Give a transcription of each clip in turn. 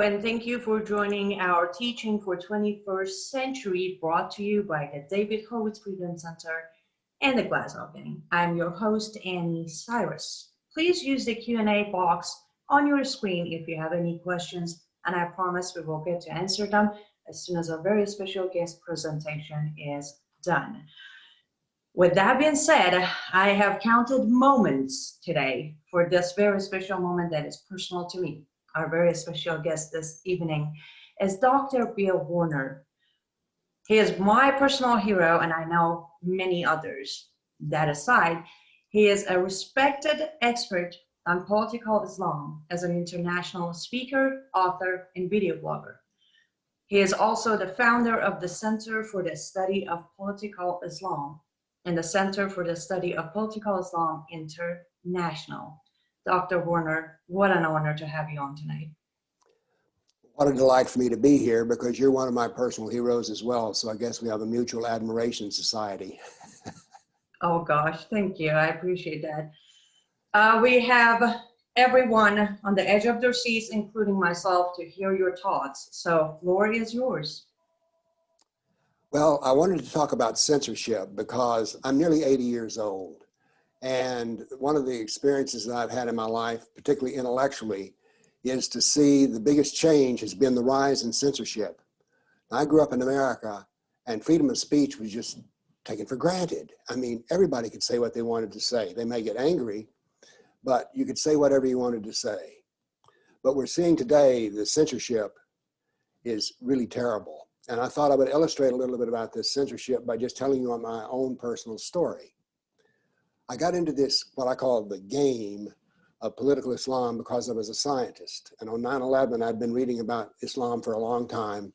and thank you for joining our teaching for 21st century brought to you by the David Horowitz Freedom Center and the Glass Opening. I'm your host, Annie Cyrus. Please use the Q&A box on your screen if you have any questions, and I promise we will get to answer them as soon as our very special guest presentation is done. With that being said, I have counted moments today for this very special moment that is personal to me. Our very special guest this evening is Dr. Bill Warner. He is my personal hero, and I know many others. That aside, he is a respected expert on political Islam as an international speaker, author, and video blogger. He is also the founder of the Center for the Study of Political Islam and the Center for the Study of Political Islam International. Dr. Warner, what an honor to have you on tonight. What a delight for me to be here because you're one of my personal heroes as well. So I guess we have a mutual admiration society. Oh gosh, thank you. I appreciate that. We have everyone on the edge of their seats, including myself, to hear your thoughts. So floor is yours. Well, I wanted to talk about censorship because I'm nearly 80 years old. And one of the experiences that I've had in my life, particularly intellectually, is to see the biggest change has been the rise in censorship. I grew up in America and freedom of speech was just taken for granted. I mean, everybody could say what they wanted to say. They may get angry, but you could say whatever you wanted to say. But we're seeing today the censorship is really terrible. And I thought I would illustrate a little bit about this censorship by just telling you my own personal story. I got into this, what I call the game of political Islam because I was a scientist. And on 9/11, I'd been reading about Islam for a long time.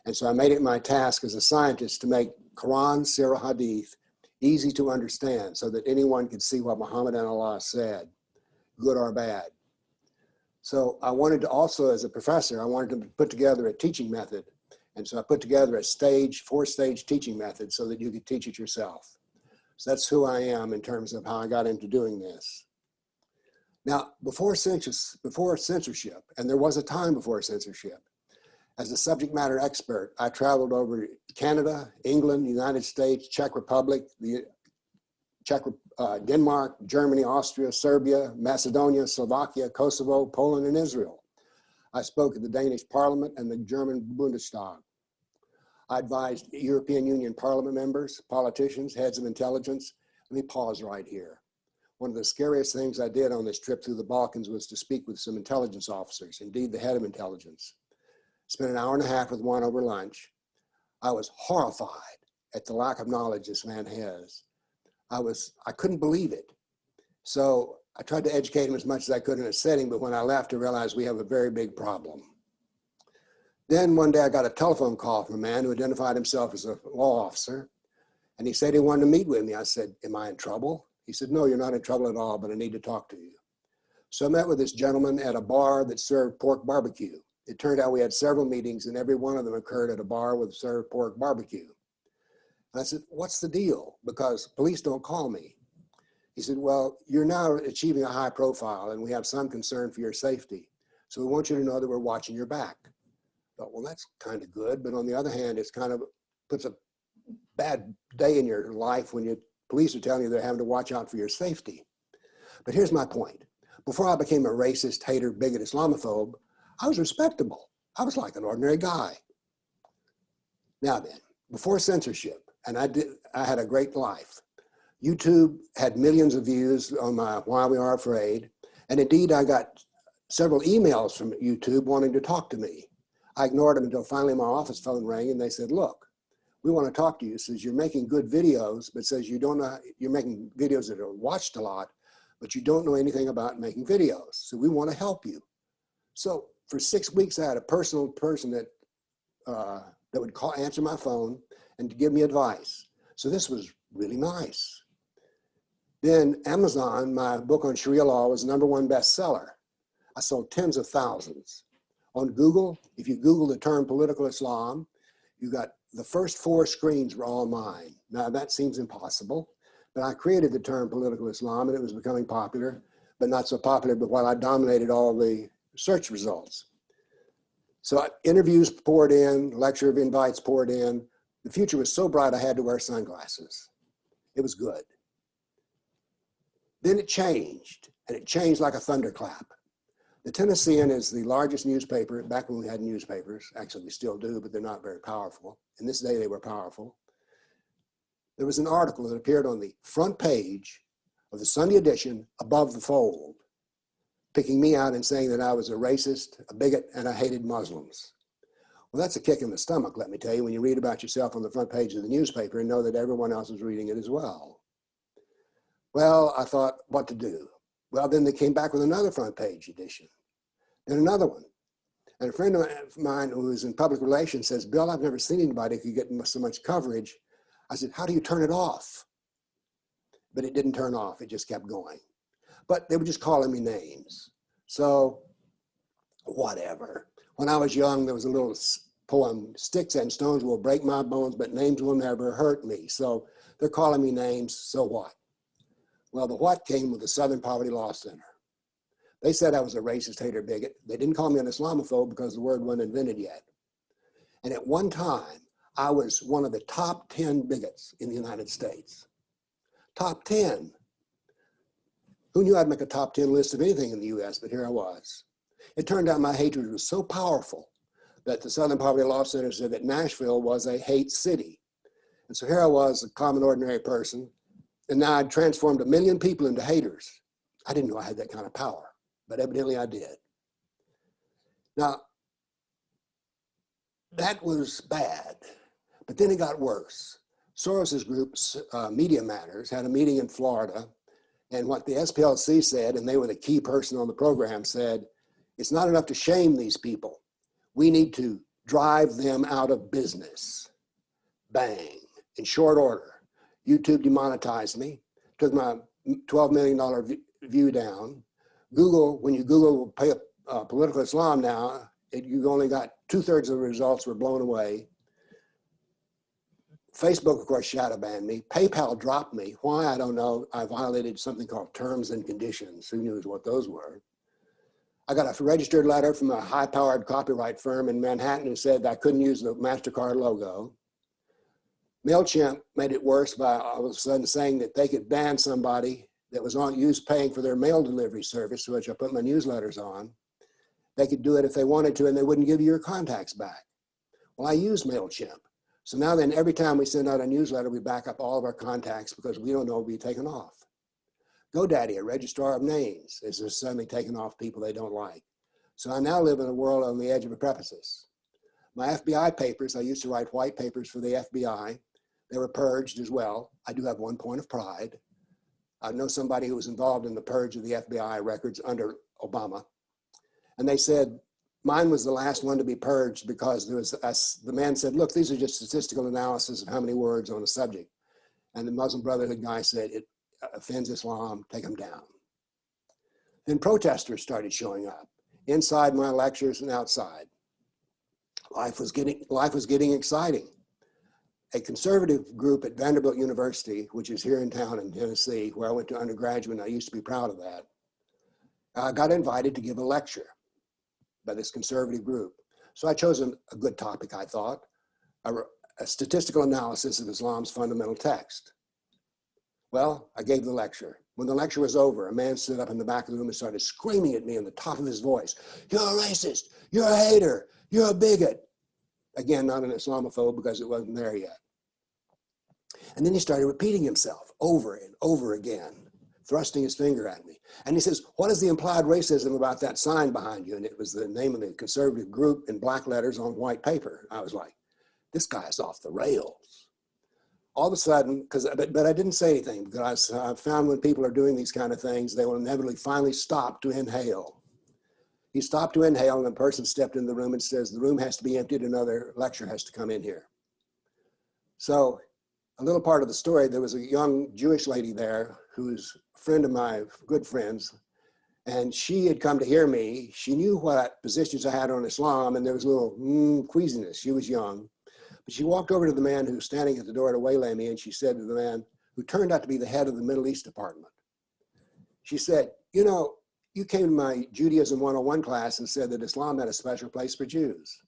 And so I made it my task as a scientist to make Quran, Sirah, Hadith easy to understand so that anyone could see what Muhammad and Allah said, good or bad. So I wanted to also, as a professor, I wanted to put together a teaching method. And so I put together a four-stage teaching method so that you could teach it yourself. So that's who I am in terms of how I got into doing this. Now, before censorship, and there was a time before censorship, as a subject matter expert, I traveled over Canada, England, United States, Czech Republic, Denmark, Germany, Austria, Serbia, Macedonia, Slovakia, Kosovo, Poland, and Israel. I spoke at the Danish Parliament and the German Bundestag. I advised European Union Parliament members, politicians, heads of intelligence. Let me pause right here. One of the scariest things I did on this trip through the Balkans was to speak with some intelligence officers, indeed the head of intelligence. Spent an hour and a half with one over lunch. I was horrified at the lack of knowledge this man has. I couldn't believe it. So I tried to educate him as much as I could in a setting, but when I left, I realized we have a very big problem. Then one day I got a telephone call from a man who identified himself as a law officer, and he said he wanted to meet with me. I said, "Am I in trouble?" He said, "No, you're not in trouble at all, but I need to talk to you." So I met with this gentleman at a bar that served pork barbecue. It turned out we had several meetings, and every one of them occurred at a bar with served pork barbecue. And I said, "What's the deal? Because police don't call me." He said, "Well, you're now achieving a high profile, and we have some concern for your safety. So we want you to know that we're watching your back." I thought, well, that's kind of good. But on the other hand, it's kind of puts a bad day in your life when your police are telling you they're having to watch out for your safety. But here's my point. Before I became a racist, hater, bigot, Islamophobe, I was respectable. I was like an ordinary guy. Now then, before censorship, and I had a great life. YouTube had millions of views on my Why We Are Afraid. And indeed, I got several emails from YouTube wanting to talk to me. I ignored them until finally my office phone rang and they said, "Look, we want to talk to you." It says, "You're making good videos, but says you don't know, you're making videos that are watched a lot, but you don't know anything about making videos. So we want to help you." So for 6 weeks, I had a personal person that would answer my phone and to give me advice. So this was really nice. Then Amazon, my book on Sharia law, was #1 bestseller. I sold tens of thousands. On Google, if you Google the term political Islam, you got the first 4 screens were all mine. Now that seems impossible, but I created the term political Islam and it was becoming popular, but not so popular, but while I dominated all the search results. So interviews poured in, lecture invites poured in. The future was so bright I had to wear sunglasses. It was good. Then it changed, and it changed like a thunderclap. The Tennessean is the largest newspaper, back when we had newspapers. Actually, we still do, but they're not very powerful. In this day, they were powerful. There was an article that appeared on the front page of the Sunday edition above the fold, picking me out and saying that I was a racist, a bigot, and I hated Muslims. Well, that's a kick in the stomach, let me tell you, when you read about yourself on the front page of the newspaper and know that everyone else is reading it as well. Well, I thought, what to do? Well, then they came back with another front page edition, then another one. And a friend of mine who is in public relations says, Bill, I've never seen anybody who could get so much coverage. I said, how do you turn it off? But it didn't turn off, it just kept going. But they were just calling me names. So, whatever. When I was young, there was a little poem, sticks and stones will break my bones, but names will never hurt me. So they're calling me names, so what? Well, the what came with the Southern Poverty Law Center. They said I was a racist, hater, bigot. They didn't call me an Islamophobe because the word wasn't invented yet. And at one time, I was one of the top 10 bigots in the United States. Top 10. Who knew I'd make a top 10 list of anything in the US, but here I was. It turned out my hatred was so powerful that the Southern Poverty Law Center said that Nashville was a hate city. And so here I was, a common, ordinary person, and now I'd transformed 1 million people into haters. I didn't know I had that kind of power, but evidently I did. Now, that was bad, but then it got worse. Soros's group, Media Matters, had a meeting in Florida, and what the SPLC said, and they were the key person on the program, said, it's not enough to shame these people. We need to drive them out of business. Bang, in short order. YouTube demonetized me, took my $12 million view down. Google, when you Google political Islam now, you only got 2/3 of the results were blown away. Facebook, of course, shadow banned me. PayPal dropped me. Why, I don't know. I violated something called terms and conditions. Who knows what those were? I got a registered letter from a high-powered copyright firm in Manhattan who said that I couldn't use the MasterCard logo. MailChimp made it worse by all of a sudden saying that they could ban somebody that was paying for their mail delivery service, which I put my newsletters on. They could do it if they wanted to, and they wouldn't give you your contacts back. Well, I use MailChimp. So now then, every time we send out a newsletter, we back up all of our contacts because we don't know it'll be taken off. GoDaddy, a registrar of names, is suddenly taking off people they don't like. So I now live in a world on the edge of a precipice. My FBI papers, I used to write white papers for the FBI. They were purged as well. I do have one point of pride. I know somebody who was involved in the purge of the FBI records under Obama. And they said, mine was the last one to be purged because there was, the man said, look, these are just statistical analysis of how many words on a subject. And the Muslim Brotherhood guy said, it offends Islam, take them down. Then protesters started showing up inside my lectures and outside. Life was getting exciting. A conservative group at Vanderbilt University, which is here in town in Tennessee, where I went to undergraduate, and I used to be proud of that, got invited to give a lecture by this conservative group. So I chose a good topic, I thought, a statistical analysis of Islam's fundamental text. Well, I gave the lecture. When the lecture was over, a man stood up in the back of the room and started screaming at me in the top of his voice, you're a racist, you're a hater, you're a bigot. Again, not an Islamophobe because it wasn't there yet. And then he started repeating himself over and over again, thrusting his finger at me. And he says, what is the implied racism about that sign behind you? And it was the name of the conservative group in black letters on white paper. I was like, this guy's off the rails. All of a sudden, but I didn't say anything because I found when people are doing these kind of things, they will inevitably finally stop to inhale. He stopped to inhale and the person stepped in the room and says, the room has to be emptied, another lecturer has to come in here. So a little part of the story, there was a young Jewish lady there who's a friend of my good friends, and she had come to hear me. She knew what positions I had on Islam, and there was a little queasiness. She was young. But she walked over to the man who was standing at the door to waylay me, and she said to the man, who turned out to be the head of the Middle East department, she said, you know, you came to my Judaism 101 class and said that Islam had a special place for Jews.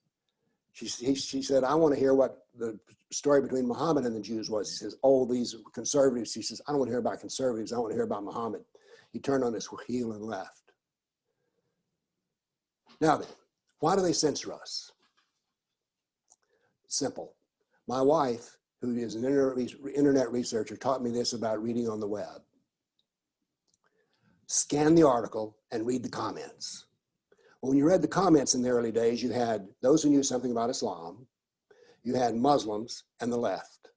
She said, I want to hear what the story between Muhammad and the Jews was. He says, oh, these conservatives. He says, I don't want to hear about conservatives. I want to hear about Muhammad. He turned on his heel and left. Now then, why do they censor us? Simple. My wife, who is an internet researcher, taught me this about reading on the web. Scan the article and read the comments. When you read the comments in the early days, you had those who knew something about Islam, you had Muslims, and the left.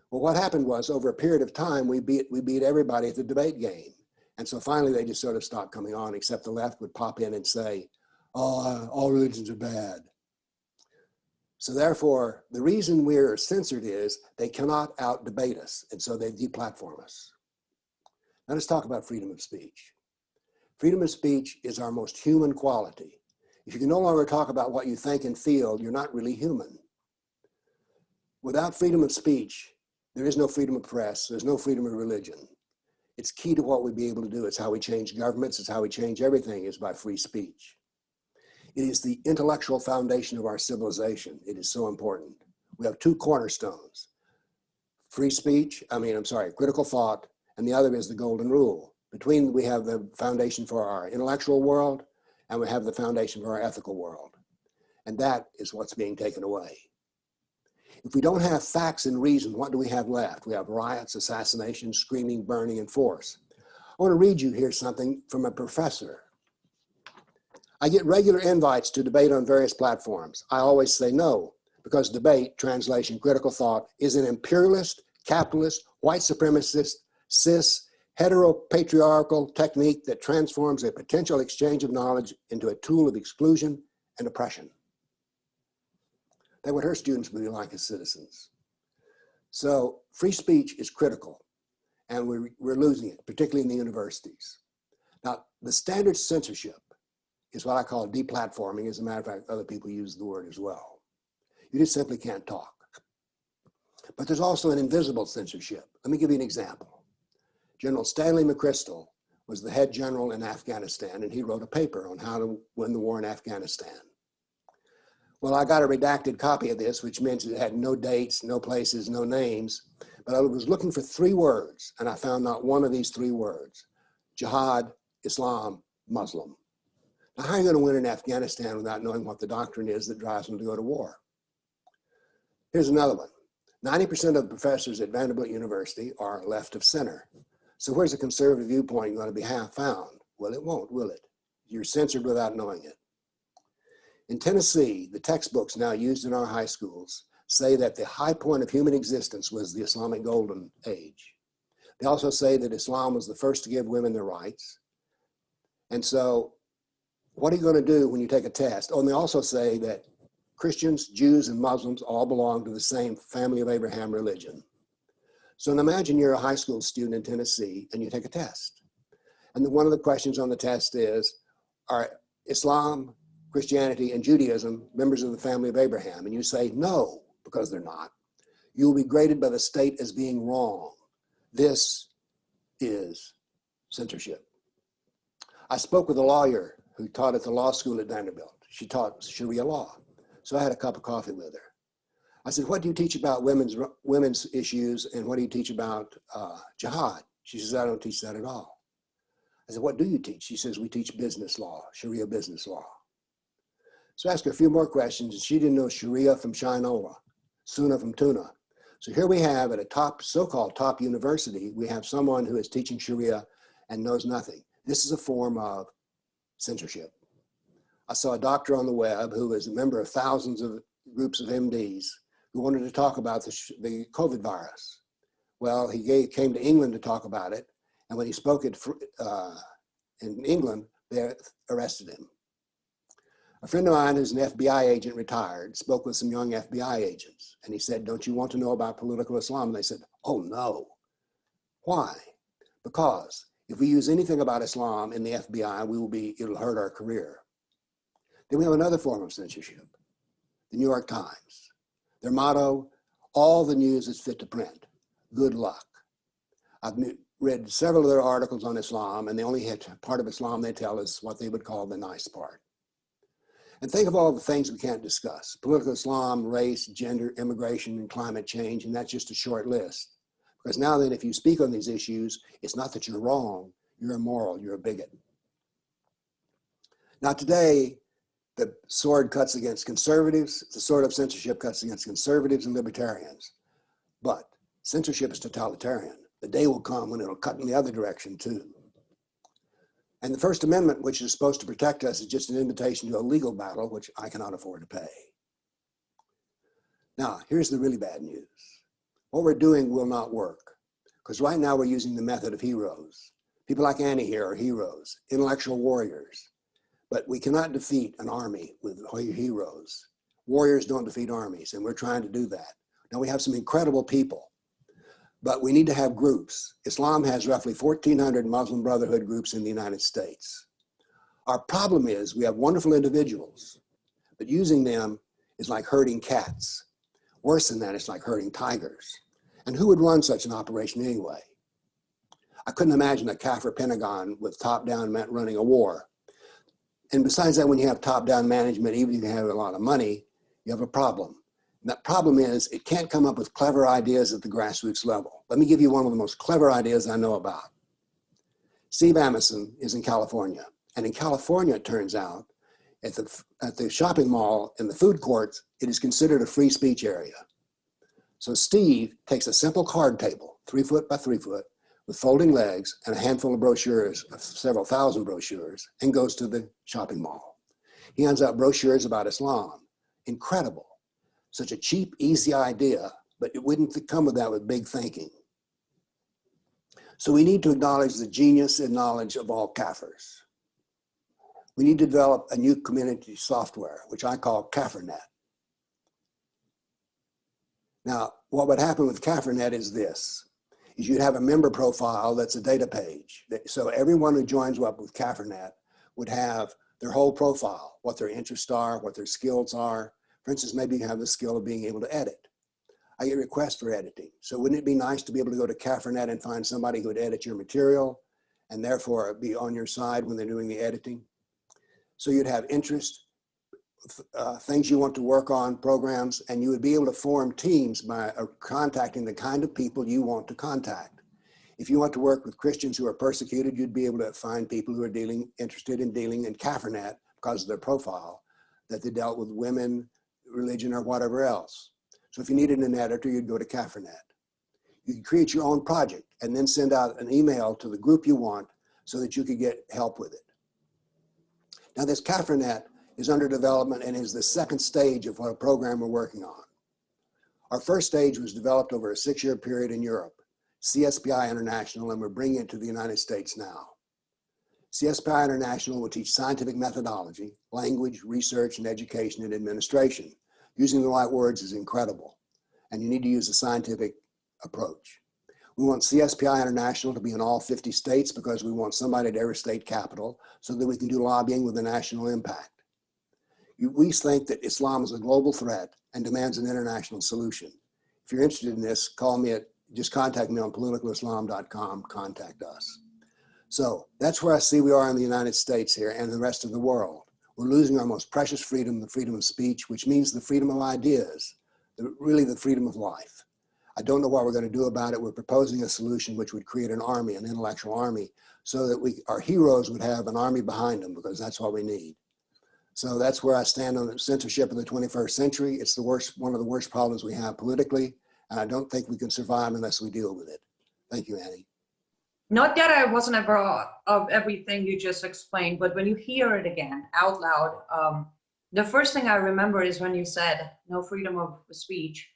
Well, what happened was, over a period of time, we beat everybody at the debate game. And so finally, they just sort of stopped coming on, except the left would pop in and say, oh, all religions are bad. So therefore, the reason we're censored is they cannot out-debate us, and so they deplatform us. Now let's talk about freedom of speech. Freedom of speech is our most human quality. If you can no longer talk about what you think and feel, you're not really human. Without freedom of speech, there is no freedom of press, there's no freedom of religion. It's key to what we'll be able to do. It's how we change governments, it's how we change everything, is by free speech. It is the intellectual foundation of our civilization. It is so important. We have two cornerstones. Critical thought, and the other is the golden rule. Between, we have the foundation for our intellectual world, and we have the foundation for our ethical world. And that is what's being taken away. If we don't have facts and reason, what do we have left? We have riots, assassinations, screaming, burning, and force. I want to read you here something from a professor. I get regular invites to debate on various platforms. I always say no, because debate, translation, critical thought, is an imperialist, capitalist, white supremacist, cis, heteropatriarchal technique that transforms a potential exchange of knowledge into a tool of exclusion and oppression. That's what her students would be like as citizens. So free speech is critical, and we're losing it, particularly in the universities. Now, the standard censorship is what I call deplatforming. As a matter of fact, other people use the word as well. You just simply can't talk. But there's also an invisible censorship. Let me give you an example. General Stanley McChrystal was the head general in Afghanistan, and he wrote a paper on how to win the war in Afghanistan. Well, I got a redacted copy of this, which meant it had no dates, no places, no names, but I was looking for 3 words, and I found not one of these 3 words: jihad, Islam, Muslim. Now, how are you going to win in Afghanistan without knowing what the doctrine is that drives them to go to war? Here's another one. 90% of the professors at Vanderbilt University are left of center. So where's the conservative viewpoint going to be found? Well, it won't, will it? You're censored without knowing it. In Tennessee, the textbooks now used in our high schools say that the high point of human existence was the Islamic golden age. They also say that Islam was the first to give women their rights. And so what are you going to do when you take a test? Oh, and they also say that Christians, Jews, and Muslims all belong to the same family of Abraham religion. So imagine you're a high school student in Tennessee and you take a test. And one of the questions on the test is, are Islam, Christianity, and Judaism members of the family of Abraham? And you say no, because they're not. You will be graded by the state as being wrong. This is censorship. I spoke with a lawyer who taught at the law school at Vanderbilt. She taught Sharia law. So I had a cup of coffee with her. I said, what do you teach about women's issues, and what do you teach about jihad? She says, I don't teach that at all. I said, what do you teach? She says, we teach business law, Sharia business law. So I asked her a few more questions, and she didn't know Sharia from Shinola, Sunnah from Tuna. So here we have at a top, so-called top university, we have someone who is teaching Sharia and knows nothing. This is a form of censorship. I saw a doctor on the web who is a member of thousands of groups of MDs who wanted to talk about the COVID virus. Well, he came to England to talk about it, and when he spoke in England, they arrested him. A friend of mine who's an FBI agent, retired, spoke with some young FBI agents, and he said, don't you want to know about political Islam? And they said, oh no. Why? Because if we use anything about Islam in the FBI, it'll hurt our career. Then we have another form of censorship, the New York Times. Their motto, all the news is fit to print. Good luck. I've read several of their articles on Islam, and the only part of Islam they tell is what they would call the nice part. And think of all the things we can't discuss: political Islam, race, gender, immigration, and climate change, and that's just a short list. Because now then, if you speak on these issues, it's not that you're wrong, you're immoral, you're a bigot. Now today, the sword cuts against conservatives, the sword of censorship cuts against conservatives and libertarians. But censorship is totalitarian. The day will come when it'll cut in the other direction too. And the First Amendment, which is supposed to protect us, is just an invitation to a legal battle, which I cannot afford to pay. Now, here's the really bad news. What we're doing will not work, because right now we're using the method of heroes. People like Annie here are heroes, intellectual warriors, but we cannot defeat an army with heroes. Warriors don't defeat armies, and we're trying to do that. Now, we have some incredible people, but we need to have groups. Islam has roughly 1,400 Muslim Brotherhood groups in the United States. Our problem is we have wonderful individuals, but using them is like herding cats. Worse than that, it's like herding tigers. And who would run such an operation anyway? I couldn't imagine a Kafir Pentagon with top-down running a war. And besides that, when you have top-down management, even if you have a lot of money, you have a problem. And that problem is it can't come up with clever ideas at the grassroots level. Let me give you one of the most clever ideas I know about. Steve Amundsen is in California. And in California, it turns out, at the shopping mall and the food courts, it is considered a free speech area. So Steve takes a simple card table, 3 foot by 3 foot, with folding legs and a handful of brochures, several thousand brochures, and goes to the shopping mall. He hands out brochures about Islam. Incredible. Such a cheap, easy idea, but it wouldn't come with that with big thinking. So we need to acknowledge the genius and knowledge of all Kafirs. We need to develop a new community software, which I call Kaffernet. Now, what would happen with Kaffernet is this, is you'd have a member profile that's a data page. So everyone who joins up with Kaffernet would have their whole profile, what their interests are, what their skills are. For instance, maybe you have the skill of being able to edit. I get requests for editing. So wouldn't it be nice to be able to go to Kaffernet and find somebody who would edit your material and therefore be on your side when they're doing the editing? So you'd have interest, things you want to work on, programs, and you would be able to form teams by contacting the kind of people you want to contact. If you want to work with Christians who are persecuted, you'd be able to find people who are interested in dealing in Kaffernet because of their profile, that they dealt with women, religion, or whatever else. So if you needed an editor, you'd go to Kaffernet. You could create your own project and then send out an email to the group you want so that you could get help with it. Now this Kaffernet is under development and is the second stage of what a program we're working on. Our first stage was developed over a 6-year period in Europe, CSPI International, and we're bringing it to the United States now. CSPI International will teach scientific methodology, language, research, and education and administration. Using the right words is incredible, and you need to use a scientific approach. We want CSPI International to be in all 50 states because we want somebody at every state capital so that we can do lobbying with a national impact. We think that Islam is a global threat and demands an international solution. If you're interested in this, call me just contact me on politicalislam.com, contact us. So that's where I see we are in the United States here and the rest of the world. We're losing our most precious freedom, the freedom of speech, which means the freedom of ideas, really the freedom of life. I don't know what we're going to do about it. We're proposing a solution which would create an army, an intellectual army, so that our heroes would have an army behind them, because that's what we need. So that's where I stand on the censorship of the 21st century. It's one of the worst problems we have politically, and I don't think we can survive unless we deal with it. Thank you, Annie. Not that I wasn't aware of everything you just explained, but when you hear it again out loud, the first thing I remember is when you said no freedom of speech.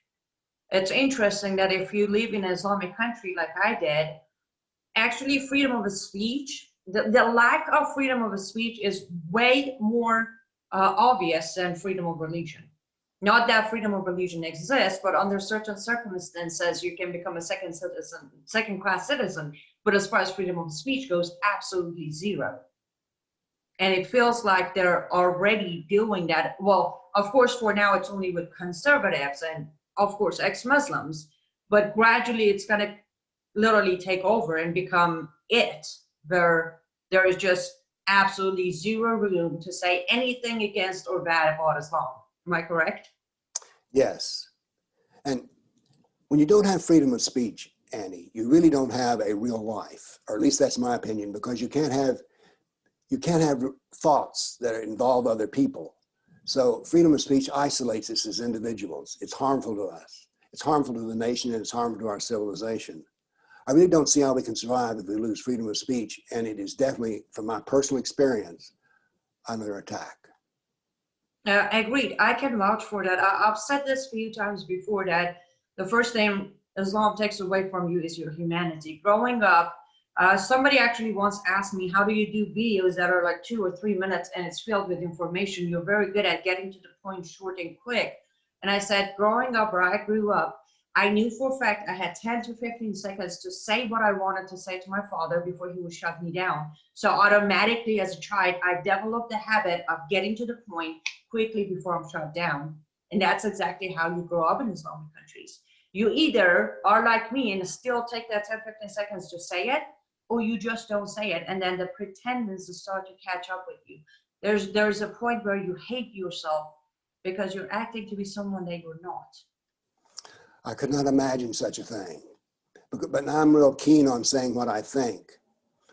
It's interesting that if you live in an Islamic country like I did, actually freedom of speech, the lack of freedom of speech is way more obvious than freedom of religion. Not that freedom of religion exists, but under certain circumstances, you can become a second-class citizen. But as far as freedom of speech goes, absolutely zero. And it feels like they're already doing that. Well, of course, for now, it's only with conservatives and, of course, ex-Muslims. But gradually, it's going to literally take over and become it, where there is just absolutely zero room to say anything against or bad about Islam. Am I correct? Yes. And when you don't have freedom of speech, Annie, you really don't have a real life, or at least that's my opinion, because you can't have thoughts that involve other people. So freedom of speech isolates us as individuals. It's harmful to us. It's harmful to the nation, and it's harmful to our civilization. I really don't see how we can survive if we lose freedom of speech, and it is definitely, from my personal experience, under attack. Agreed. I can vouch for that. I've said this a few times before, that the first thing Islam takes away from you is your humanity. Growing up, somebody actually once asked me, how do you do videos that are like 2 or 3 minutes and it's filled with information? You're very good at getting to the point short and quick. And I said, growing up, where I grew up, I knew for a fact I had 10 to 15 seconds to say what I wanted to say to my father before he would shut me down. So automatically as a child, I developed the habit of getting to the point quickly before I'm shut down. And that's exactly how you grow up in Islamic countries. You either are like me and still take that 10, 15 seconds to say it, or you just don't say it. And then the pretenders start to catch up with you. There's a point where you hate yourself because you're acting to be someone that you're not. I could not imagine such a thing. But now I'm real keen on saying what I think.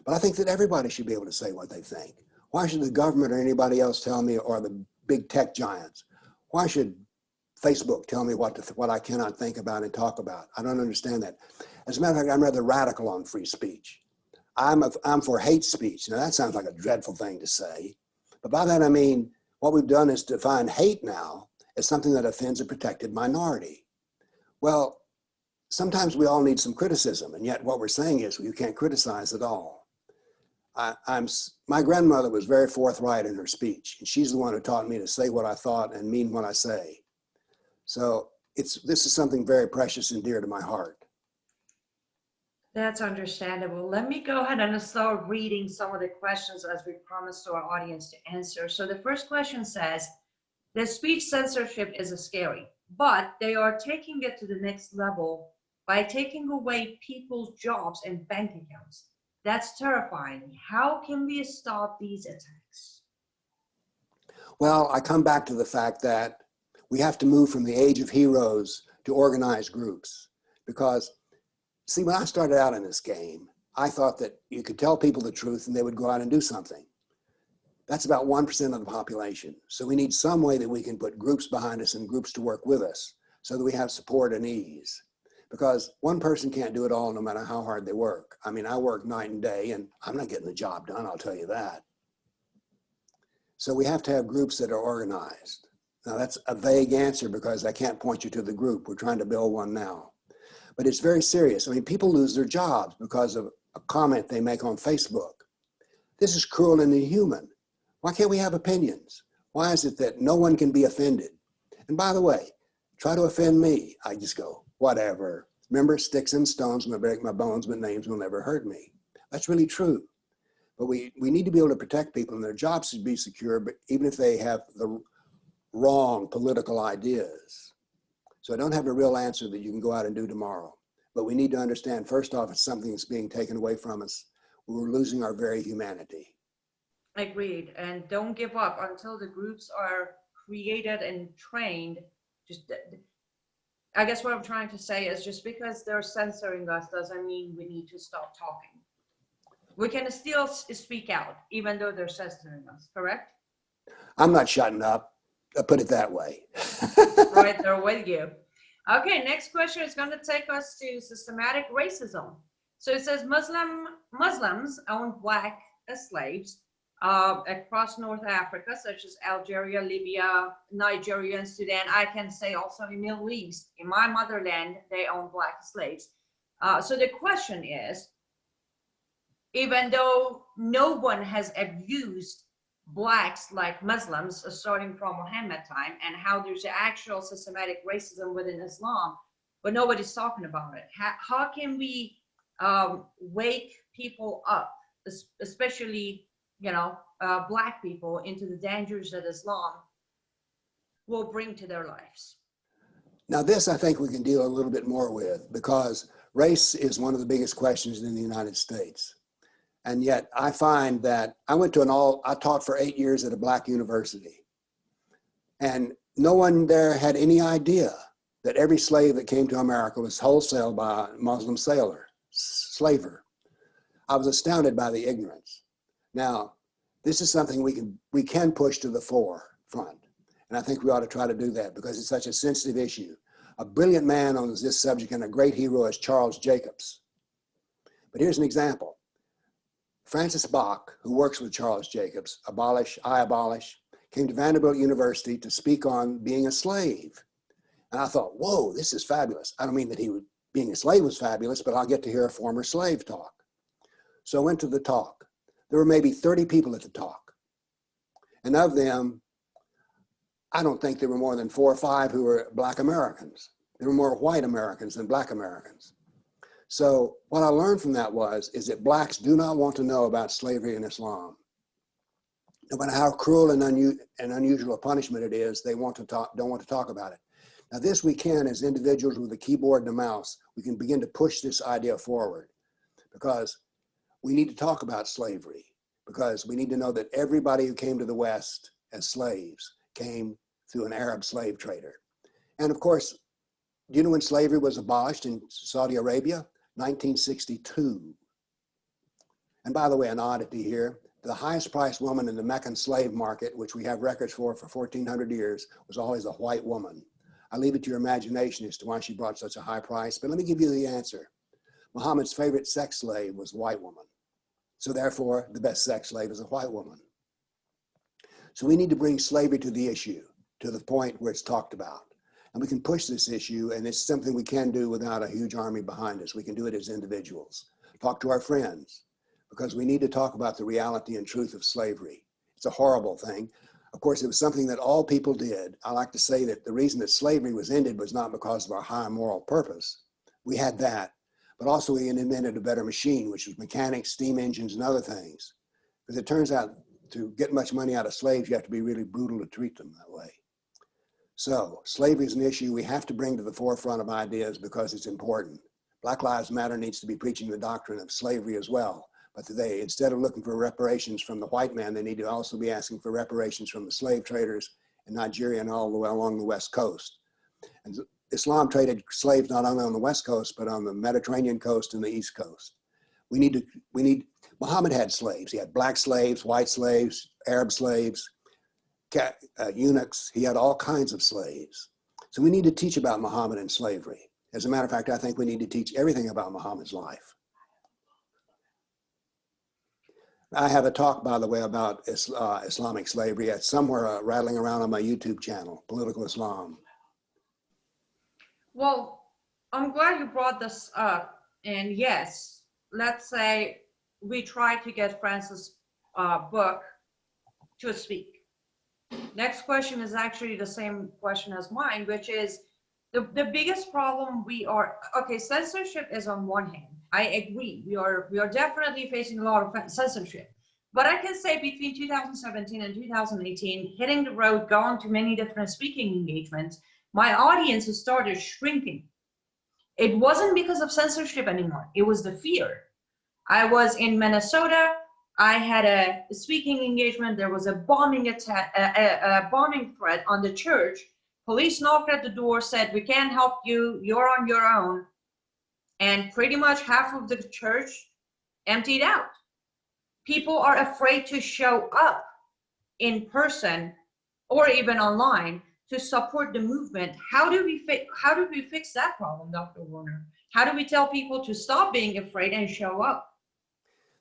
But I think that everybody should be able to say what they think. Why should the government or anybody else tell me, or the big tech giants? Why should Facebook tell me what I cannot think about and talk about? I don't understand that. As a matter of fact, I'm rather radical on free speech. I'm for hate speech. Now that sounds like a dreadful thing to say, but by that I mean what we've done is define hate now as something that offends a protected minority. Well, sometimes we all need some criticism, and yet what we're saying is you can't criticize at all. My grandmother was very forthright in her speech, and she's the one who taught me to say what I thought and mean what I say. So this is something very precious and dear to my heart. That's understandable. Let me go ahead and start reading some of the questions as we promised to our audience to answer. So the first question says, the speech censorship is scary, but they are taking it to the next level by taking away people's jobs and bank accounts. That's terrifying. How can we stop these attacks? Well, I come back to the fact that we have to move from the age of heroes to organized groups. Because, see, when I started out in this game, I thought that you could tell people the truth and they would go out and do something. That's about 1% of the population. So we need some way that we can put groups behind us and groups to work with us so that we have support and ease. Because one person can't do it all no matter how hard they work. I mean, I work night and day and I'm not getting the job done, I'll tell you that. So we have to have groups that are organized. Now that's a vague answer because I can't point you to the group. We're trying to build one now. But it's very serious. I mean, people lose their jobs because of a comment they make on Facebook. This is cruel and inhuman. Why can't we have opinions? Why is it that no one can be offended? And by the way, try to offend me. I just go, whatever. Remember, sticks and stones may break my bones, but names will never hurt me. That's really true. But we need to be able to protect people, and their jobs should be secure, but even if they have the wrong political ideas. So I don't have a real answer that you can go out and do tomorrow. But we need to understand, first off, it's something that's being taken away from us. We're losing our very humanity. Agreed. And don't give up until the groups are created and trained. Just, I guess what I'm trying to say is just because they're censoring us doesn't mean we need to stop talking. We can still speak out, even though they're censoring us, correct? I'm not shutting up. I'll put it that way. Right there with you. Okay, next question is going to take us to systematic racism. So it says Muslims owned black as slaves across North Africa, such as Algeria, Libya, Nigeria, and Sudan. I can say also in Middle East, in my motherland, they own black slaves. So the question is, even though no one has abused blacks like Muslims starting from Muhammad time, and how there's actual systematic racism within Islam, but nobody's talking about it. How can we wake people up, especially black people, into the dangers that Islam will bring to their lives? Now this I think we can deal a little bit more with, because Race is one of the biggest questions in the United States. And yet I find that I taught for 8 years at a black university. And no one there had any idea that every slave that came to America was wholesaled by a Muslim slaver. I was astounded by the ignorance. Now, this is something we can push to the forefront. And I think we ought to try to do that because it's such a sensitive issue. A brilliant man on this subject and a great hero is Charles Jacobs. But here's an example. Francis Bach, who works with Charles Jacobs, I abolish, came to Vanderbilt University to speak on being a slave. And I thought, whoa, this is fabulous. I don't mean that being a slave was fabulous, but I'll get to hear a former slave talk. So I went to the talk. There were maybe 30 people at the talk. And of them, I don't think there were more than 4 or 5 who were black Americans. There were more white Americans than black Americans. So what I learned from that is that blacks do not want to know about slavery and Islam. No matter how cruel and unusual a punishment it is, they don't want to talk about it. Now this we can, as individuals with a keyboard and a mouse, we can begin to push this idea forward because we need to talk about slavery, because we need to know that everybody who came to the West as slaves came through an Arab slave trader. And of course, do you know when slavery was abolished in Saudi Arabia? 1962. And by the way, an oddity here, the highest priced woman in the Meccan slave market, which we have records for 1,400 years, was always a white woman. I leave it to your imagination as to why she brought such a high price, but let me give you the answer. Muhammad's favorite sex slave was a white woman. So therefore, the best sex slave is a white woman. So we need to bring slavery to the issue, to the point where it's talked about. And we can push this issue, and it's something we can do without a huge army behind us. We can do it as individuals. Talk to our friends, because we need to talk about the reality and truth of slavery. It's a horrible thing. Of course, it was something that all people did. I like to say that the reason that slavery was ended was not because of our high moral purpose. We had that, but also we invented a better machine, which was mechanics, steam engines, and other things. Because it turns out to get much money out of slaves, you have to be really brutal to treat them that way. So slavery is an issue we have to bring to the forefront of ideas because it's important. Black Lives Matter needs to be preaching the doctrine of slavery as well. But today, instead of looking for reparations from the white man, they need to also be asking for reparations from the slave traders in Nigeria and all the way along the West Coast. And Islam traded slaves not only on the West Coast, but on the Mediterranean coast and the East Coast. Muhammad had slaves. He had black slaves, white slaves, Arab slaves, eunuchs. He had all kinds of slaves. So we need to teach about Muhammad and slavery. As a matter of fact, I think we need to teach everything about Muhammad's life. I have a talk, by the way, about Islamic slavery. It's somewhere rattling around on my YouTube channel, Political Islam. Well, I'm glad you brought this up. And yes, let's say we try to get Francis' book to speak. Next question is actually the same question as mine, which is the biggest problem censorship is on one hand. I agree. We are definitely facing a lot of censorship. But I can say between 2017 and 2018, hitting the road, going to many different speaking engagements, my audience has started shrinking. It wasn't because of censorship anymore. It was the fear. I was in Minnesota. I had a speaking engagement. There was a bombing attack, a bombing threat on the church. Police knocked at the door, said, "We can't help you. You're on your own." And pretty much half of the church emptied out. People are afraid to show up in person or even online to support the movement. How do we fix that problem, Dr. Warner? How do we tell people to stop being afraid and show up?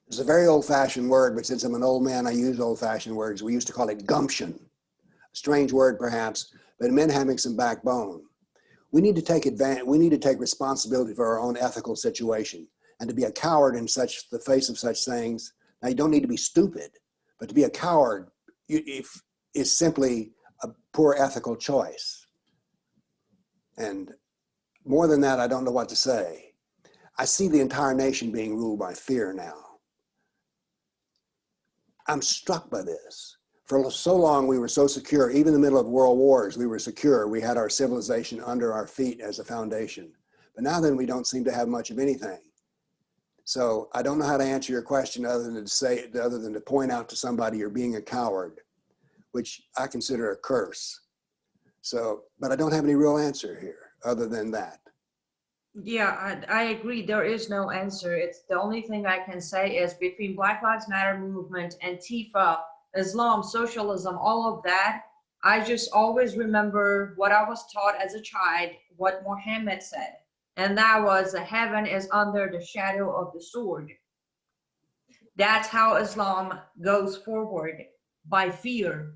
It's a very old-fashioned word, but since I'm an old man, I use old-fashioned words. We used to call it gumption. A strange word, perhaps, but men having some backbone. We need to take responsibility for our own ethical situation, and to be a coward in the face of such things. Now, you don't need to be stupid, but to be a coward is simply a poor ethical choice. And more than that, I don't know what to say. I see the entire nation being ruled by fear now. I'm struck by this. For so long, we were so secure. Even in the middle of world wars, we were secure. We had our civilization under our feet as a foundation. But now then, we don't seem to have much of anything. So I don't know how to answer your question other than to point out to somebody you're being a coward, which I consider a curse. So, but I don't have any real answer here other than that. Yeah, I agree. There is no answer. It's the only thing I can say is between Black Lives Matter movement, Antifa, Islam, socialism, all of that, I just always remember what I was taught as a child, what Muhammad said. And that was heaven is under the shadow of the sword. That's how Islam goes forward, by fear.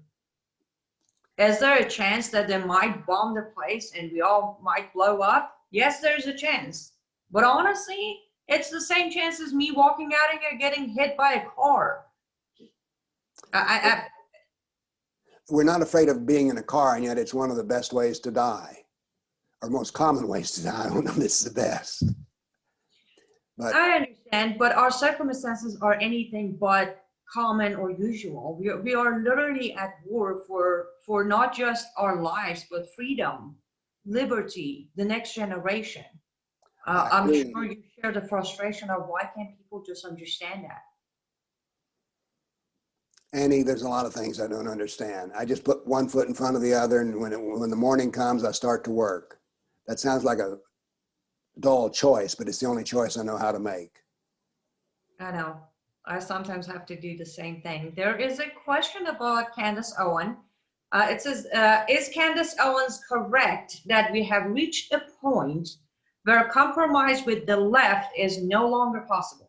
Is there a chance that they might bomb the place and we all might blow up? Yes, there's a chance. But honestly, it's the same chance as me walking out and you're getting hit by a car. We're not afraid of being in a car, and yet it's one of the best ways to die, or most common ways to die. I don't know if this is the best. But I understand, but our circumstances are anything but common or usual. We are literally at war for not just our lives, but freedom, liberty, the next generation. I'm sure you share the frustration of why can't people just understand that? Annie, there's a lot of things I don't understand. I just put one foot in front of the other, and when the morning comes, I start to work. That sounds like a dull choice, but it's the only choice I know how to make. I know. I sometimes have to do the same thing. There is a question about Candace Owen. It says, is Candace Owens correct that we have reached a point where compromise with the left is no longer possible?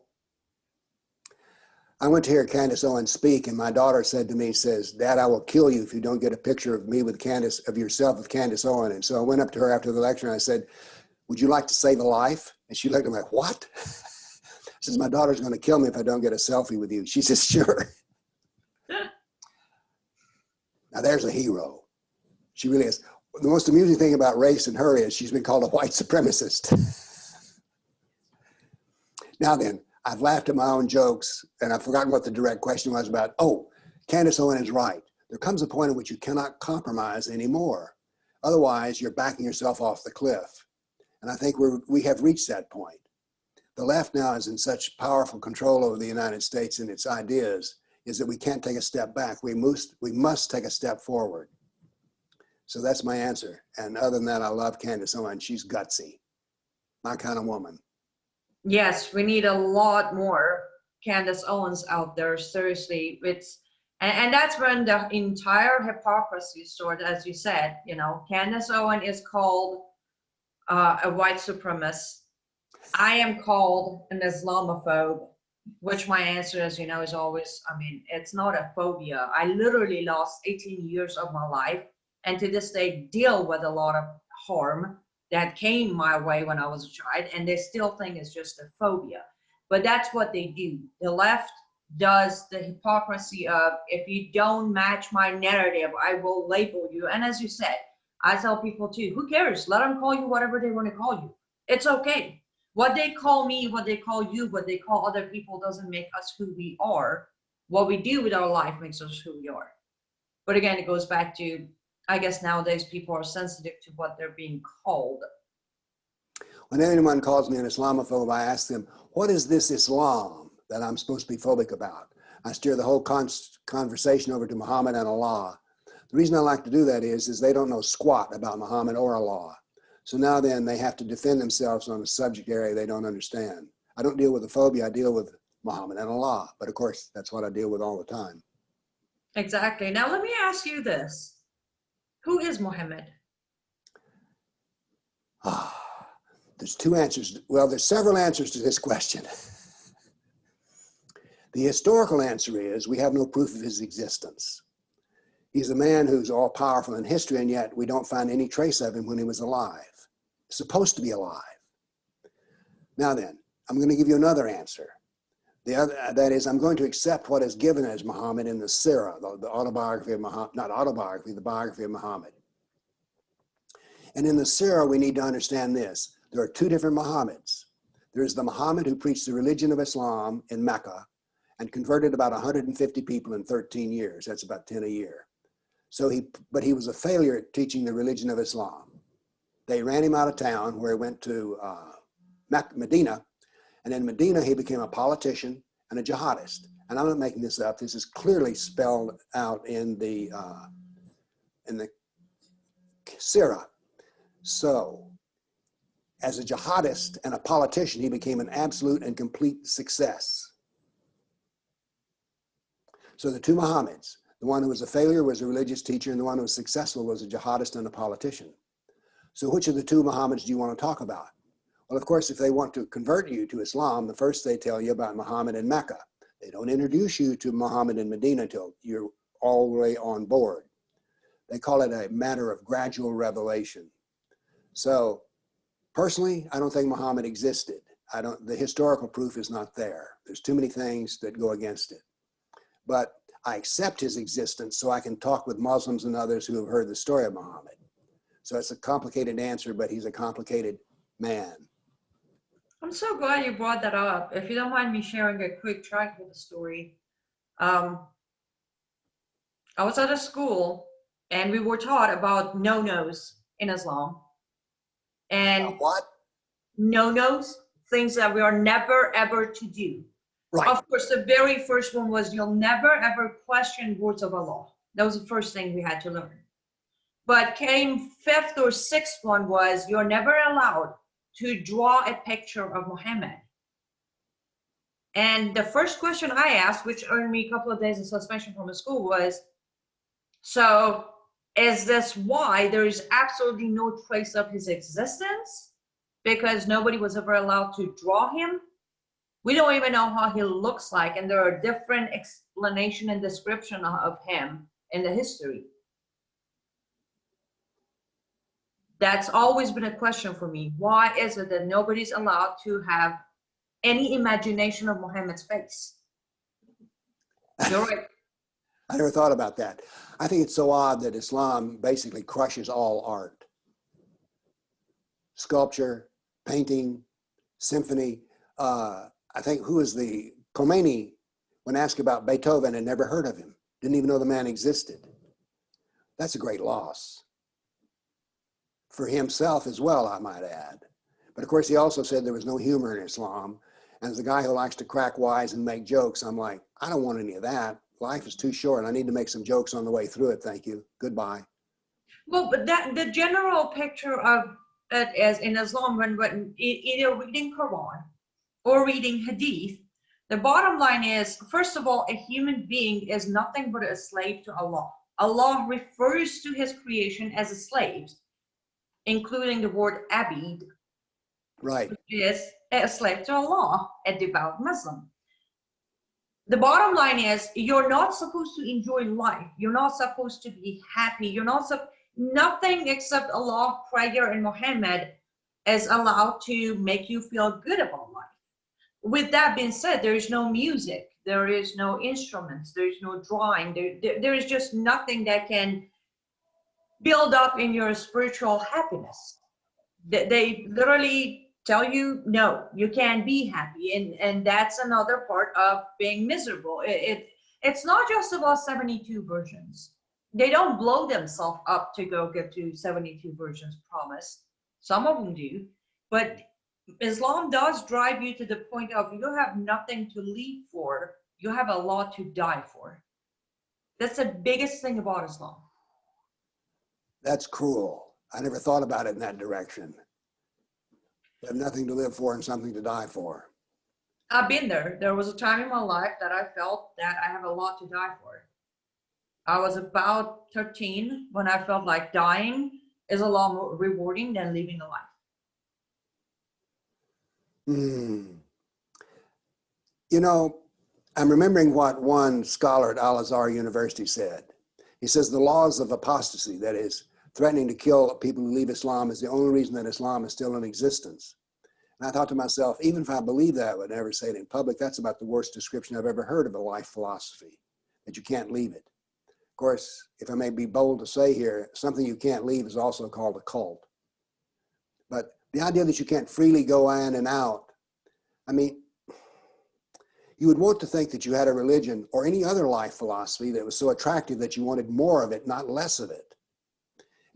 I went to hear Candace Owens speak, and my daughter said to me, says, "Dad, I will kill you if you don't get a picture of me with Candace, of yourself with Candace Owen." And so I went up to her after the lecture and I said, "Would you like to save a life?" And she looked at me like, "What?" Says, "My daughter's going to kill me if I don't get a selfie with you." She says, "Sure." Now there's a hero. She really is. The most amusing thing about race and her is she's been called a white supremacist. Now then, I've laughed at my own jokes, and I've forgotten what the direct question was about. Oh, Candace Owen is right. There comes a point at which you cannot compromise anymore. Otherwise, you're backing yourself off the cliff. And I think we have reached that point. The left now is in such powerful control over the United States and its ideas, is that we can't take a step back. We must take a step forward. So that's my answer. And other than that, I love Candace Owen. She's gutsy. My kind of woman. Yes, we need a lot more Candace Owens out there. Seriously, and that's when the entire hypocrisy started, as you said. You know, Candace Owen is called a white supremacist. I am called an Islamophobe, which my answer, as you know, is always, I mean, it's not a phobia. I literally lost 18 years of my life, and to this day deal with a lot of harm that came my way when I was a child, and they still think it's just a phobia. But that's what they do. The left does the hypocrisy of, if you don't match my narrative, I will label you. And as you said, I tell people too, who cares? Let them call you whatever they want to call you. It's okay. What they call me, what they call you, what they call other people doesn't make us who we are. What we do with our life makes us who we are. But again, it goes back to, I guess nowadays people are sensitive to what they're being called. When anyone calls me an Islamophobe, I ask them, what is this Islam that I'm supposed to be phobic about? I steer the whole conversation over to Muhammad and Allah. The reason I like to do that is they don't know squat about Muhammad or Allah. So now then they have to defend themselves on a subject area they don't understand. I don't deal with the phobia, I deal with Muhammad and Allah. But of course, that's what I deal with all the time. Exactly. Now let me ask you this. Who is Muhammad? There's two answers. Well, there's several answers to this question. The historical answer is we have no proof of his existence. He's a man who's all powerful in history, and yet we don't find any trace of him when he was alive. Supposed to be alive. Now then, I'm going to give you another answer. That is, I'm going to accept what is given as Muhammad in the Sirah, the autobiography of Muhammad, not autobiography, the biography of Muhammad. And in the Sirah, we need to understand this. There are two different Muhammads. There's the Muhammad who preached the religion of Islam in Mecca and converted about 150 people in 13 years. That's about 10 a year. But he was a failure at teaching the religion of Islam. They ran him out of town where he went to Medina. And in Medina, he became a politician and a jihadist. And I'm not making this up. This is clearly spelled out in the Sirah. So, as a jihadist and a politician, he became an absolute and complete success. So the two Muhammads, the one who was a failure was a religious teacher, and the one who was successful was a jihadist and a politician. So which of the two Muhammads do you want to talk about? Well, of course, if they want to convert you to Islam, the first they tell you about Muhammad in Mecca. They don't introduce you to Muhammad in Medina until you're all the way on board. They call it a matter of gradual revelation. So personally, I don't think Muhammad existed. The historical proof is not there. There's too many things that go against it. But I accept his existence so I can talk with Muslims and others who have heard the story of Muhammad. So it's a complicated answer, but he's a complicated man. I'm so glad you brought that up. If you don't mind me sharing a quick track with the story. I was at a school and we were taught about no-nos in Islam. And what? No-nos, things that we are never ever to do. Right. Of course, the very first one was you'll never ever question words of Allah. That was the first thing we had to learn. But came fifth or sixth one was you're never allowed to draw a picture of Muhammad. And the first question I asked, which earned me a couple of days of suspension from the school, was, so is this why there is absolutely no trace of his existence? Because nobody was ever allowed to draw him? We don't even know how he looks like, and there are different explanation and description of him in the history. That's always been a question for me. Why is it that nobody's allowed to have any imagination of Muhammad's face? You're right. I never thought about that. I think it's so odd that Islam basically crushes all art. Sculpture, painting, symphony. I think Khomeini, when asked about Beethoven, had never heard of him. Didn't even know the man existed. That's a great loss. For himself as well, I might add. But of course, he also said there was no humor in Islam. And as a guy who likes to crack wise and make jokes, I'm like, I don't want any of that. Life is too short. I need to make some jokes on the way through it. Thank you. Goodbye. Well, but the general picture of it as in Islam, when either reading Quran or reading Hadith, the bottom line is, first of all, a human being is nothing but a slave to Allah. Allah refers to his creation as a slave, including the word abid, right, which is a slave to Allah, a devout Muslim. The bottom line is, you're not supposed to enjoy life. You're not supposed to be happy. You're not nothing except Allah, prayer, and Muhammad is allowed to make you feel good about life. With that being said, there is no music. There is no instruments. There is no drawing. There is just nothing that can build up in your spiritual happiness. They literally tell you, no, you can't be happy. And that's another part of being miserable. It's not just about 72 versions. They don't blow themselves up to go get to 72 versions promised. Some of them do. But Islam does drive you to the point of you have nothing to live for. You have a lot to die for. That's the biggest thing about Islam. That's cruel. I never thought about it in that direction. You have nothing to live for and something to die for. I've been there. There was a time in my life that I felt that I have a lot to die for. I was about 13 when I felt like dying is a lot more rewarding than living a life. You know, I'm remembering what one scholar at Al-Azhar University said. He says the laws of apostasy, that is, threatening to kill people who leave Islam, is the only reason that Islam is still in existence. And I thought to myself, even if I believe that, I would never say it in public. That's about the worst description I've ever heard of a life philosophy, that you can't leave it. Of course, if I may be bold to say here, something you can't leave is also called a cult. But the idea that you can't freely go in and out, I mean, you would want to think that you had a religion or any other life philosophy that was so attractive that you wanted more of it, not less of it.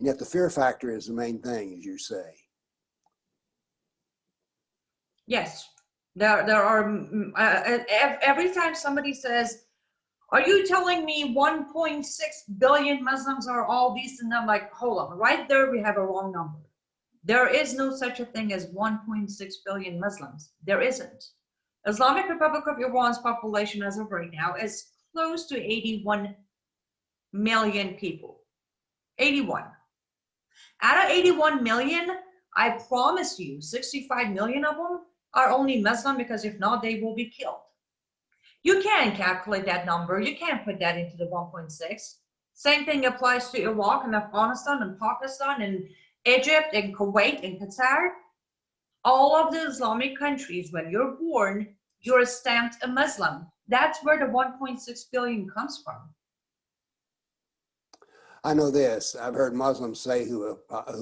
And yet the fear factor is the main thing, as you say. Yes, there are, every time somebody says, are you telling me 1.6 billion Muslims are all these? And I'm like, hold on, right there we have a wrong number. There is no such a thing as 1.6 billion Muslims. There isn't. Islamic Republic of Iran's population as of right now is close to 81 million people. 81. Out of 81 million, I promise you 65 million of them are only Muslim, because if not, they will be killed. You can't calculate that number. You can't put that into the 1.6. Same thing applies to Iraq and Afghanistan and Pakistan and Egypt and Kuwait and Qatar. All of the Islamic countries, when you're born, you're stamped a Muslim. That's where the 1.6 billion comes from. I know this. I've heard Muslims say who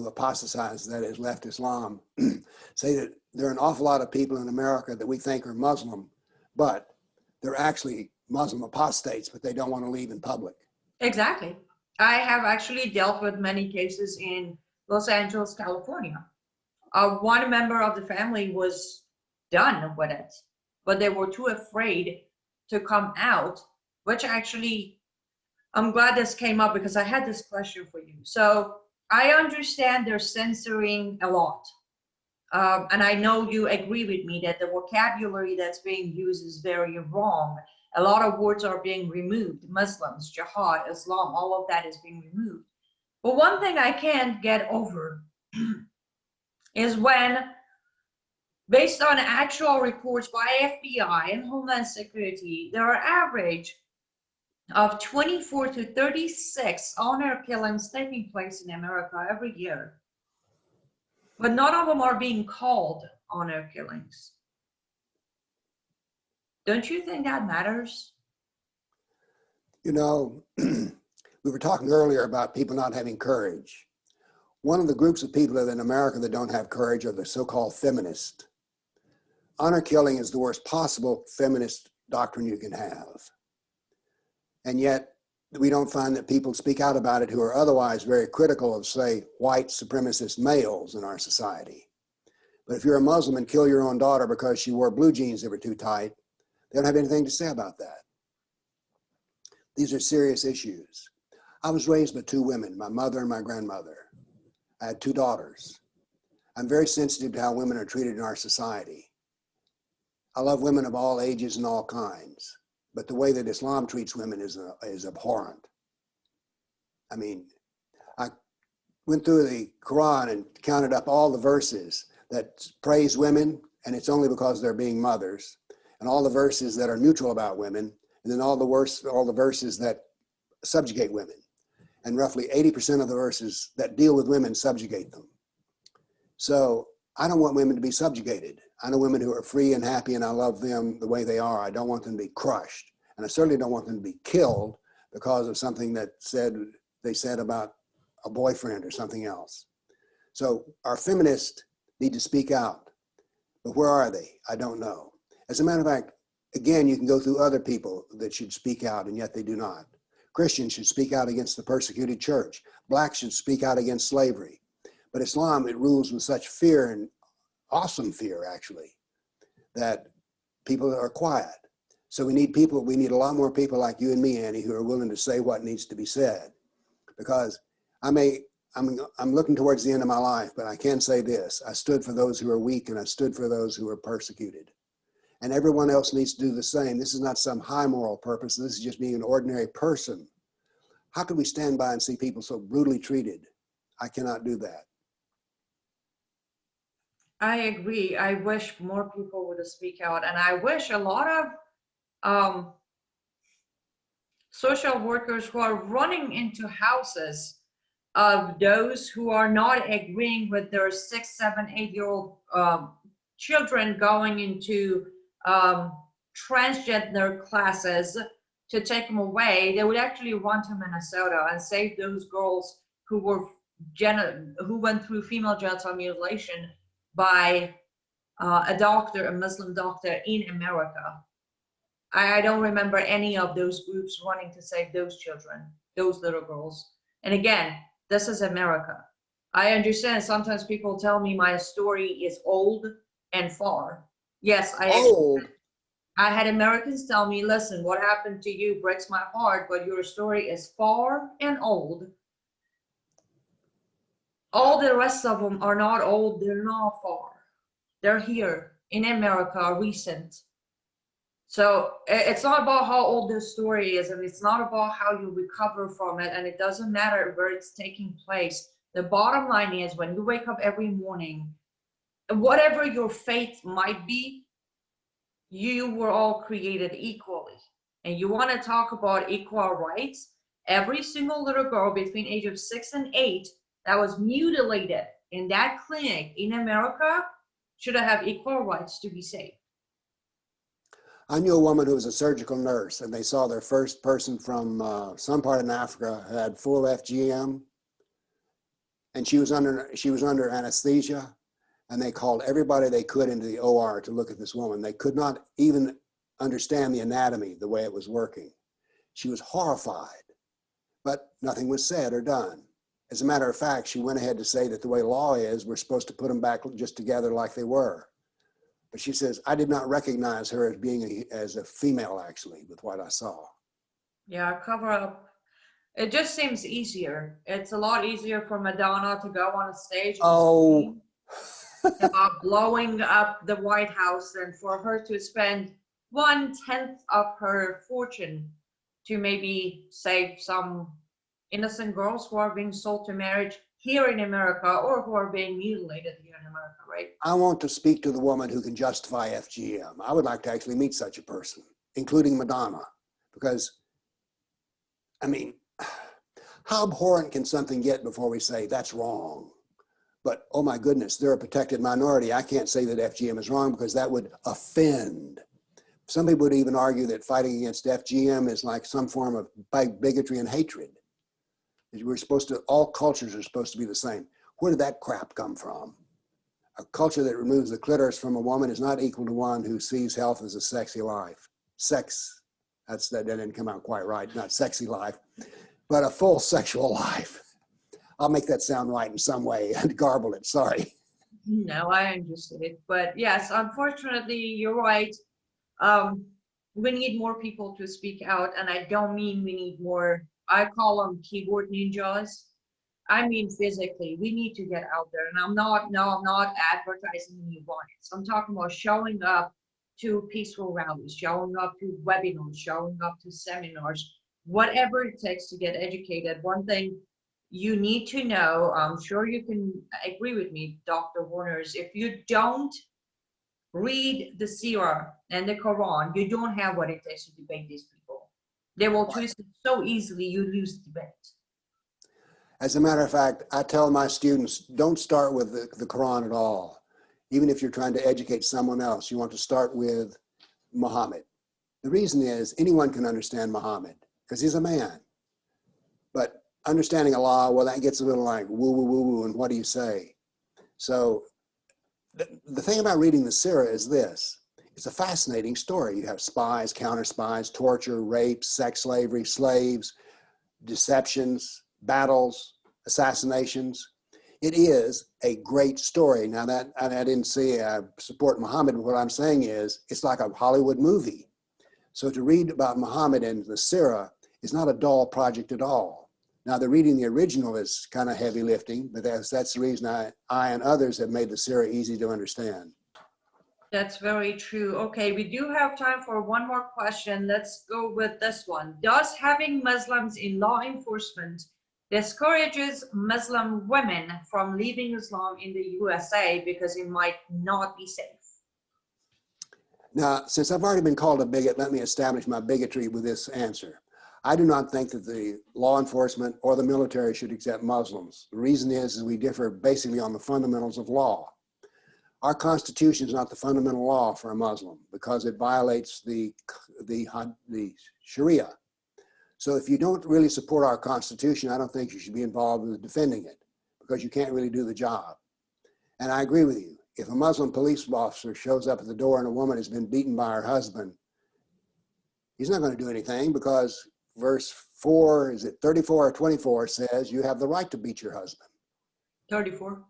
apostatize, that is, left Islam, say that there are an awful lot of people in America that we think are Muslim, but they're actually Muslim apostates, but they don't want to leave in public. Exactly. I have actually dealt with many cases in Los Angeles, California. One member of the family was done with it, but they were too afraid to come out, which actually, I'm glad this came up because I had this question for you. So I understand they're censoring a lot. And I know you agree with me that the vocabulary that's being used is very wrong. A lot of words are being removed. Muslims, jihad, Islam, all of that is being removed. But one thing I can't get over is when, based on actual reports by FBI and Homeland Security, there are average of 24 to 36 honor killings taking place in America every year. But none of them are being called honor killings. Don't you think that matters? You know, we were talking earlier about people not having courage. One of the groups of people in America that don't have courage are the so-called feminists. Honor killing is the worst possible feminist doctrine you can have. And yet, we don't find that people speak out about it who are otherwise very critical of, say, white supremacist males in our society. But if you're a Muslim and kill your own daughter because she wore blue jeans that were too tight, they don't have anything to say about that. These are serious issues. I was raised by two women, my mother and my grandmother. I had two daughters. I'm very sensitive to how women are treated in our society. I love women of all ages and all kinds, but the way that Islam treats women is abhorrent. I mean, I went through the Quran and counted up all the verses that praise women, and it's only because they're being mothers, and all the verses that are neutral about women, and then all the verses that subjugate women. And roughly 80% of the verses that deal with women subjugate them. So I don't want women to be subjugated. I know women who are free and happy, and I love them the way they are. I don't want them to be crushed. And I certainly don't want them to be killed because of something that they said about a boyfriend or something else. So our feminists need to speak out. But where are they? I don't know. As a matter of fact, again, you can go through other people that should speak out, and yet they do not. Christians should speak out against the persecuted church. Blacks should speak out against slavery. But Islam, it rules with such fear, and awesome fear, actually, that people are quiet. So we need a lot more people like you and me, Annie, who are willing to say what needs to be said. Because I'm looking towards the end of my life, but I can say this. I stood for those who are weak, and I stood for those who are persecuted. And everyone else needs to do the same. This is not some high moral purpose. This is just being an ordinary person. How could we stand by and see people so brutally treated? I cannot do that. I agree. I wish more people would speak out, and I wish a lot of social workers who are running into houses of those who are not agreeing with their 6, 7, 8-year-old children going into transgender classes to take them away, they would actually run to Minnesota and save those girls who went through female genital mutilation by a Muslim doctor in America. I don't remember any of those groups running to save those children, those little girls. And again, This is America. I understand sometimes people tell me my story is old and far. Yes, Old. I had Americans tell me, listen, what happened to you breaks my heart, but your story is far and old. All the rest of them are not old, they're not far. They're here in America, recent. So it's not about how old the story is, and it's not about how you recover from it, and it doesn't matter where it's taking place. The bottom line is when you wake up every morning, whatever your faith might be, you were all created equally. And you want to talk about equal rights? Every single little girl between age of 6 and 8 that was mutilated in that clinic in America should have equal rights to be safe. I knew a woman who was a surgical nurse, and they saw their first person from some part in Africa who had full FGM, and she was under anesthesia, and they called everybody they could into the OR to look at this woman. They could not even understand the anatomy the way it was working. She was horrified, but nothing was said or done. As a matter of fact, she went ahead to say that the way law is, we're supposed to put them back just together like they were. But she says, I did not recognize her as being as a female, actually, with what I saw. Yeah, cover up. It just seems easier. It's a lot easier for Madonna to go on a stage and about blowing up the White House than for her to spend 1/10 of her fortune to maybe save some innocent girls who are being sold to marriage here in America or who are being mutilated here in America, right? I want to speak to the woman who can justify FGM. I would like to actually meet such a person, including Madonna, because, I mean, how abhorrent can something get before we say that's wrong? But, oh my goodness, they're a protected minority. I can't say that FGM is wrong because that would offend. Some people would even argue that fighting against FGM is like some form of bigotry and hatred. We're supposed to, all cultures are supposed to be the same. Where did that crap come from? A culture that removes the clitoris from a woman is not equal to one who sees health as a sexy life. That didn't come out quite right, not sexy life, but a full sexual life. I'll make that sound right in some way and garble it, sorry. No, I understood it. But yes, unfortunately, you're right. We need more people to speak out, and I don't mean we need more, I call them keyboard ninjas. I mean physically, we need to get out there. And I'm not advertising new bonnets. I'm talking about showing up to peaceful rallies, showing up to webinars, showing up to seminars, whatever it takes to get educated. One thing you need to know, I'm sure you can agree with me, Dr. Warners, if you don't read the Sirah and the Quran, you don't have what it takes to debate these people. They will twist it so easily, you lose the debate. As a matter of fact, I tell my students, don't start with the Quran at all. Even if you're trying to educate someone else, you want to start with Muhammad. The reason is anyone can understand Muhammad because he's a man. But understanding Allah, well, that gets a little like woo, woo, woo, woo, and what do you say? So the thing about reading the Sirah is this. It's a fascinating story. You have spies, counter spies, torture, rape, sex slavery, slaves, deceptions, battles, assassinations. It is a great story. Now that I didn't say I support Muhammad, but what I'm saying is it's like a Hollywood movie. So to read about Muhammad and the Sirah is not a dull project at all. Now the reading the original is kind of heavy lifting, but that's the reason I and others have made the Sirah easy to understand. That's very true. Okay, we do have time for one more question. Let's go with this one. Does having Muslims in law enforcement discourages Muslim women from leaving Islam in the USA because it might not be safe? Now, since I've already been called a bigot, let me establish my bigotry with this answer. I do not think that the law enforcement or the military should accept Muslims. The reason is we differ basically on the fundamentals of law. Our Constitution is not the fundamental law for a Muslim because it violates the Sharia. So if you don't really support our Constitution, I don't think you should be involved with defending it because you can't really do the job. And I agree with you. If a Muslim police officer shows up at the door and a woman has been beaten by her husband, he's not going to do anything because verse 4, is it 34 or 24, says you have the right to beat your husband. 34.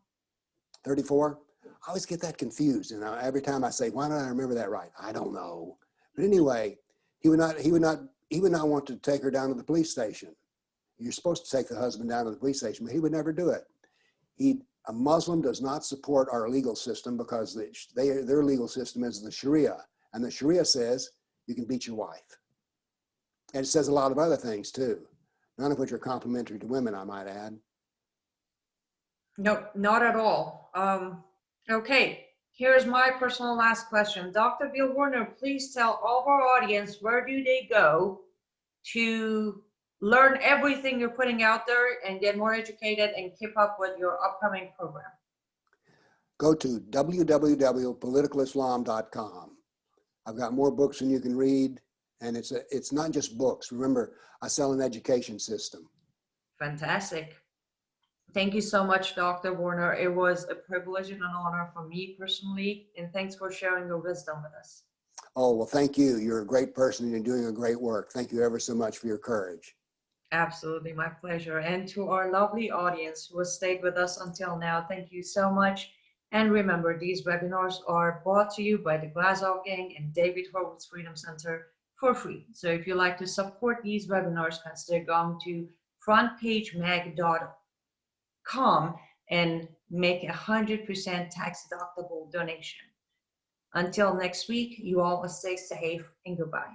34? I always get that confused. And every time I say, why don't I remember that right? I don't know. But anyway, he would not want to take her down to the police station. You're supposed to take the husband down to the police station, but he would never do it. A Muslim does not support our legal system because their legal system is the Sharia. And the Sharia says you can beat your wife. And it says a lot of other things too, none of which are complimentary to women, I might add. No, not at all. Okay, here's my personal last question. Dr. Bill Warner, please tell all of our audience, where do they go to learn everything you're putting out there and get more educated and keep up with your upcoming program? Go to www.politicalislam.com. I've got more books than you can read, and it's not just books. Remember, I sell an education system. Fantastic. Thank you so much, Dr. Warner. It was a privilege and an honor for me personally, and thanks for sharing your wisdom with us. Oh, well, thank you. You're a great person and you're doing a great work. Thank you ever so much for your courage. Absolutely, my pleasure. And to our lovely audience who has stayed with us until now, thank you so much. And remember, these webinars are brought to you by the Glasgow Gang and David Horowitz Freedom Center for free. So if you like to support these webinars, consider going to frontpagemag.com and make 100% tax-deductible donation. Until next week, you all stay safe and goodbye.